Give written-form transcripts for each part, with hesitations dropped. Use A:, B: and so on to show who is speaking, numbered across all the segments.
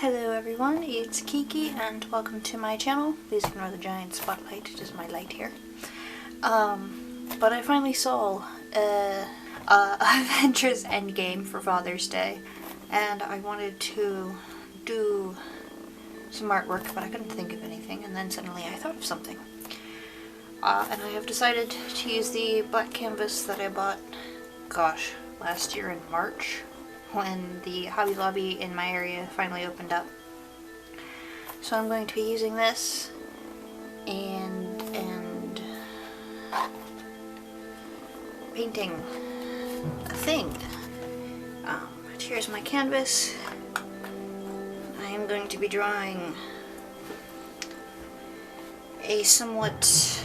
A: Hello everyone, it's Kiki and welcome to my channel. Please ignore the giant spotlight, it is my light here. But I finally saw Avengers Endgame for Father's Day, and I wanted to do some artwork, but I couldn't think of anything, and then suddenly I thought of something. And I have decided to use the black canvas that I bought, gosh, last year in March, when the Hobby Lobby in my area finally opened up. So I'm going to be using this and painting a thing. Here's my canvas. I am going to be drawing a somewhat,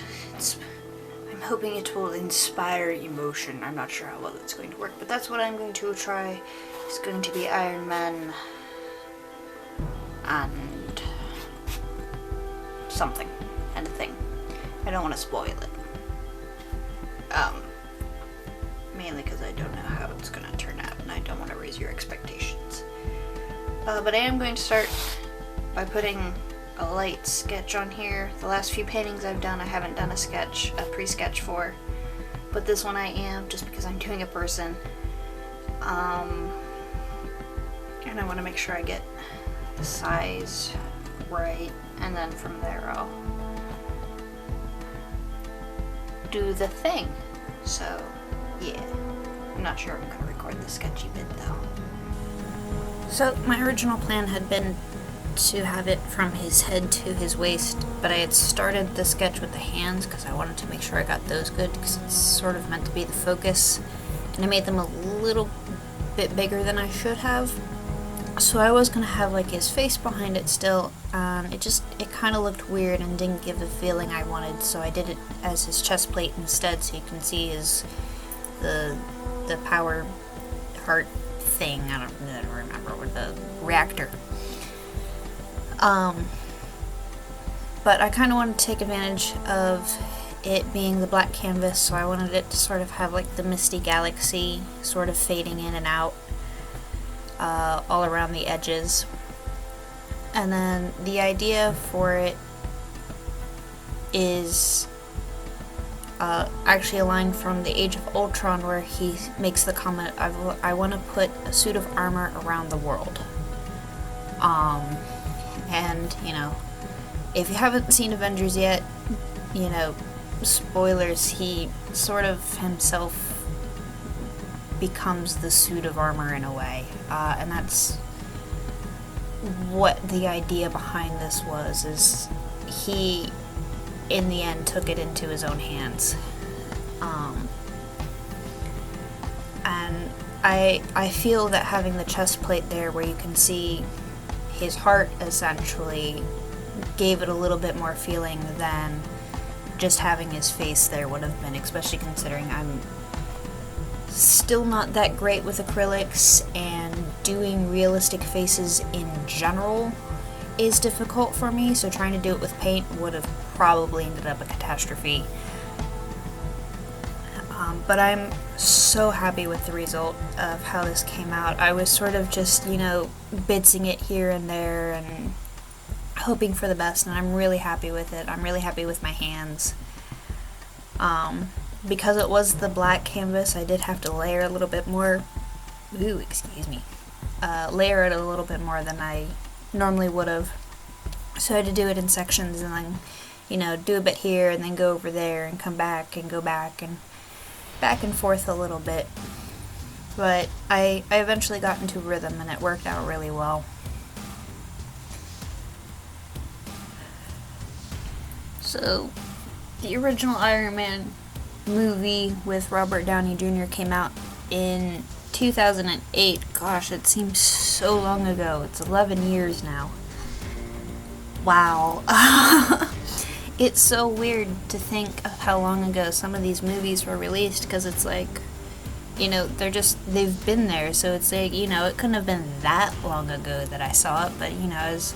A: I'm hoping it will inspire emotion. I'm not sure how well it's going to work, but that's what I'm going to try. It's going to be Iron Man and something and a thing. I don't want to spoil it. Mainly because I don't know how it's going to turn out and I don't want to raise your expectations. But I am going to start by putting a light sketch on here. The last few paintings I've done, I haven't done a pre-sketch for. But this one I am, just because I'm doing a person. And I want to make sure I get the size right, and then from there I'll do the thing. So yeah, I'm not sure I'm going to record the sketchy bit though. So my original plan had been to have it from his head to his waist, but I had started the sketch with the hands because I wanted to make sure I got those good, because it's sort of meant to be the focus, and I made them a little bit bigger than I should have. So I was gonna have like his face behind it still. It kind of looked weird and didn't give the feeling I wanted, so I did it as his chest plate instead, so you can see the power heart thing. I don't remember what the reactor. But I kind of wanted to take advantage of it being the black canvas, so I wanted it to sort of have like the misty galaxy sort of fading in and out all around the edges. And then the idea for it is actually a line from the Age of Ultron where he makes the comment, I want to put a suit of armor around the world. And, you know, if you haven't seen Avengers yet, you know, spoilers, he sort of himself becomes the suit of armor in a way. And that's what the idea behind this was, is he, in the end, took it into his own hands. And I feel that having the chest plate there where you can see his heart essentially gave it a little bit more feeling than just having his face there would have been, especially considering I'm still not that great with acrylics, and doing realistic faces in general is difficult for me, so trying to do it with paint would have probably ended up a catastrophe. But I'm so happy with the result of how this came out. I was sort of just, you know, bitsing it here and there and hoping for the best, and I'm really happy with it. I'm really happy with my hands. Because it was the black canvas, I did have to layer a little bit more. Ooh, excuse me. Layer it a little bit more than I normally would have. So I had to do it in sections and then, you know, do a bit here and then go over there and come back and go back and forth a little bit. But I eventually got into rhythm and it worked out really well. So, the original Iron Man movie with Robert Downey Jr. came out in 2008. Gosh, it seems so long ago. It's 11 years now. Wow. It's so weird to think of how long ago some of these movies were released, because it's like, you know, they've been there, so it's like, you know, it couldn't have been that long ago that I saw it, but, you know, it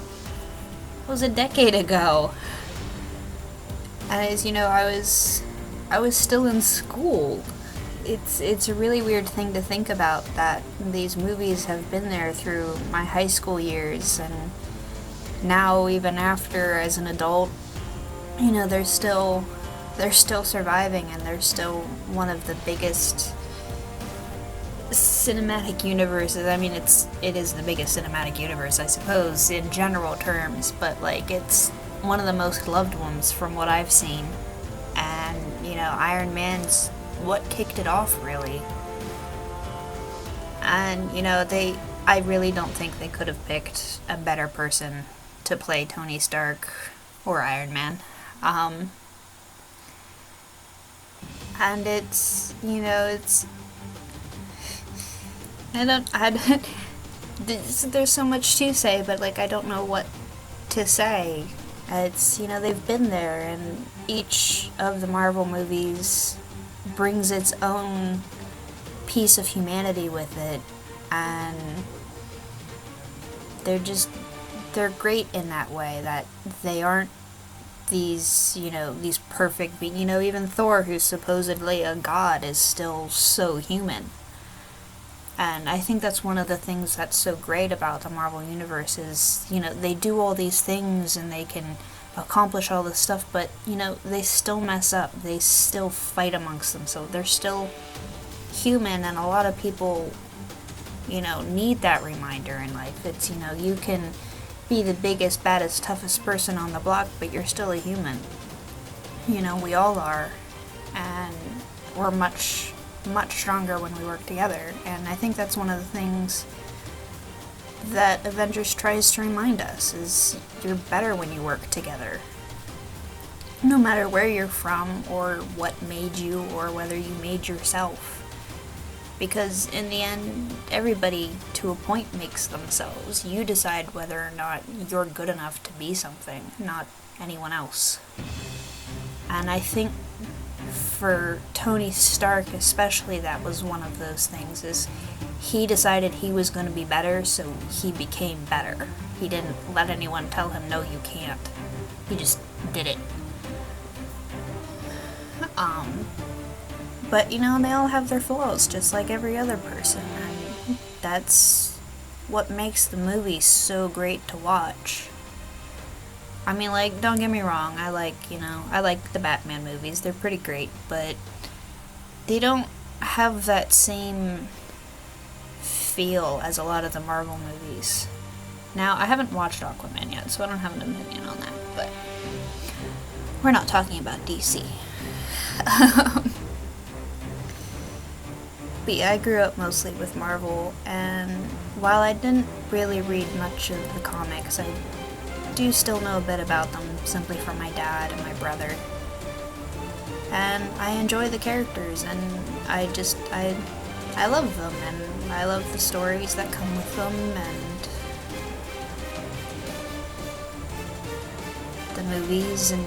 A: was a decade ago. And as you know, I was still in school it's a really weird thing to think about, that these movies have been there through my high school years, and now even after as an adult, you know, they're still surviving, and they're still one of the biggest cinematic universes. I mean, it is the biggest cinematic universe, I suppose, in general terms, but like it's one of the most loved ones from what I've seen. And, you know, Iron Man's what kicked it off, really. And, you know, I really don't think they could have picked a better person to play Tony Stark or Iron Man. And it's, you know, it's, there's so much to say, but like I don't know what to say. It's, you know, they've been there, and each of the Marvel movies brings its own piece of humanity with it, and they're great in that way, that they aren't these, you know, these perfect, you know, even Thor, who's supposedly a god, is still so human. And I think that's one of the things that's so great about the Marvel Universe is, you know, they do all these things and they can accomplish all this stuff, but, you know, they still mess up. They still fight amongst them, so they're still human, and a lot of people, you know, need that reminder in life. It's, you know, you can be the biggest, baddest, toughest person on the block, but you're still a human. You know, we all are, and we're much stronger when we work together, and I think that's one of the things that Avengers tries to remind us, is you're better when you work together. No matter where you're from, or what made you, or whether you made yourself. Because in the end, everybody to a point makes themselves. You decide whether or not you're good enough to be something, not anyone else. And I think for Tony Stark especially, that was one of those things, is he decided he was going to be better, so he became better. He didn't let anyone tell him, no, you can't. He just did it. But, you know, they all have their flaws, just like every other person, and that's what makes the movie so great to watch. I mean, like, don't get me wrong, I like the Batman movies, they're pretty great, but they don't have that same feel as a lot of the Marvel movies. Now, I haven't watched Aquaman yet, so I don't have an opinion on that, but we're not talking about DC. But yeah, I grew up mostly with Marvel, and while I didn't really read much of the comics, I do still know a bit about them, simply from my dad and my brother. And I enjoy the characters, and I love them, and I love the stories that come with them, and the movies, and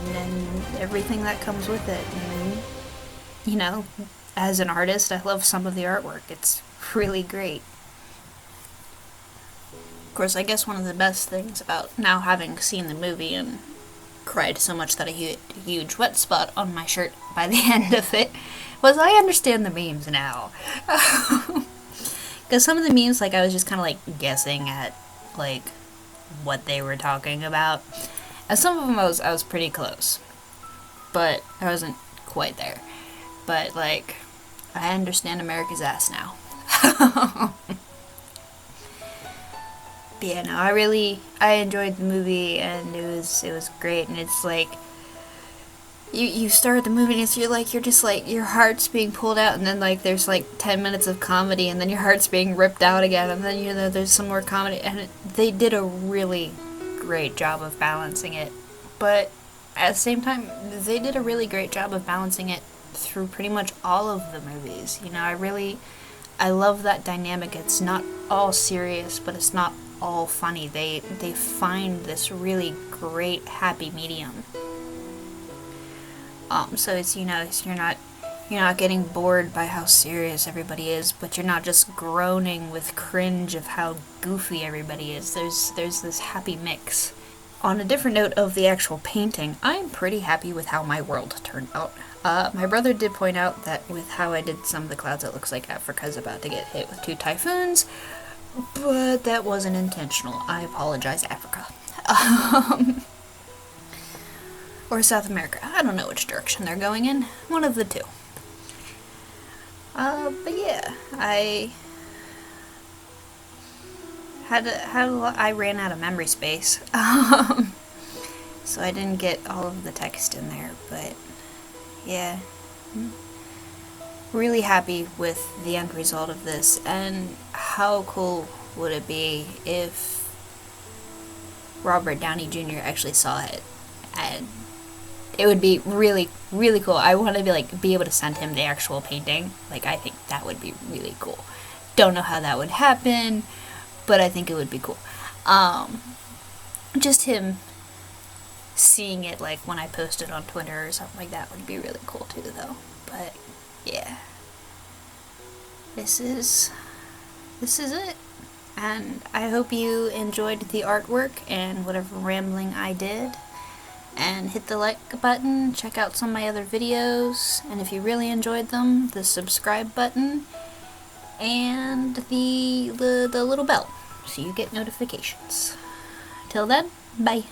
A: everything that comes with it. And, you know, as an artist, I love some of the artwork. It's really great. Of course, I guess one of the best things about now having seen the movie and cried so much that I hit a huge wet spot on my shirt by the end of it was I understand the memes now. Because some of the memes, like, I was just kind of like guessing at like what they were talking about. And some of them I was pretty close, but I wasn't quite there. But like, I understand America's ass now. But yeah, no, I enjoyed the movie, and it was great, and it's like, you start the movie and you're just like, your heart's being pulled out, and then like there's like 10 minutes of comedy, and then your heart's being ripped out again, and then, you know, there's some more comedy, and they did a really great job of balancing it. But at the same time, they did a really great job of balancing it through pretty much all of the movies. You know, I love that dynamic. It's not all serious, but it's not all funny. They find this really great happy medium. So it's, you know, it's, you're not getting bored by how serious everybody is, but you're not just groaning with cringe of how goofy everybody is. There's this happy mix. On a different note of the actual painting, I'm pretty happy with how my world turned out. My brother did point out that with how I did some of the clouds, it looks like Africa's about to get hit with 2 typhoons, but that wasn't intentional. I apologize, Africa. Or South America. I don't know which direction they're going in. One of the 2. But yeah, I ran out of memory space, so I didn't get all of the text in there, but yeah, really happy with the end result of this, and how cool would it be if Robert Downey Jr. actually saw it, and it would be really, really cool. I want to be able to send him the actual painting. Like, I think that would be really cool. Don't know how that would happen, but I think it would be cool. Just him seeing it, like, when I post it on Twitter or something like that would be really cool too, though. But yeah, this is it, and I hope you enjoyed the artwork and whatever rambling I did, and hit the like button, check out some of my other videos, and if you really enjoyed them, the subscribe button and the little bell so you get notifications. Till then, bye.